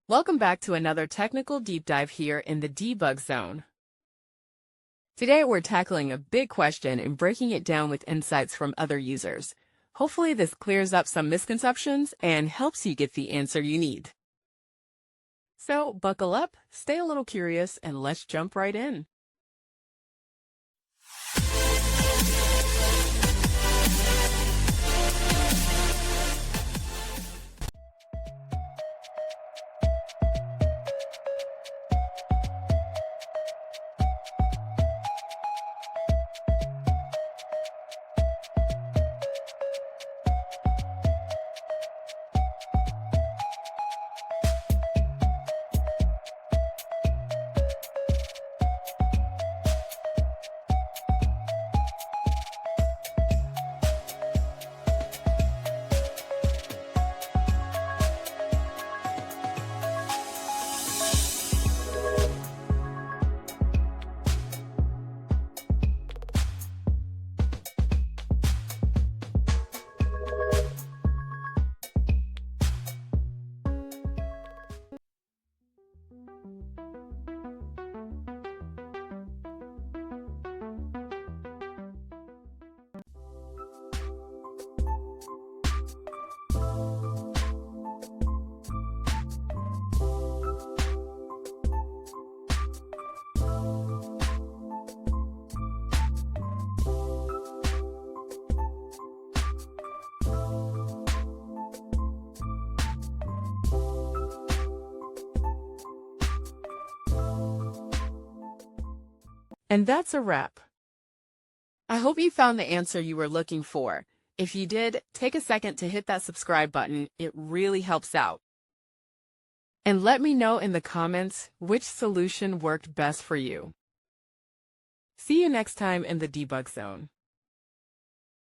Welcome back to another technical deep dive here in the debug zone. Today we're tackling a big question and breaking it down with insights from other users. Hopefully this clears up some misconceptions and helps you get the answer you need. So buckle up, stay a little curious, and let's jump right in. And that's a wrap. I hope you found the answer you were looking for. If you did, take a second to hit that subscribe button. It really helps out. And let me know in the comments which solution worked best for you. See you next time in the debug zone.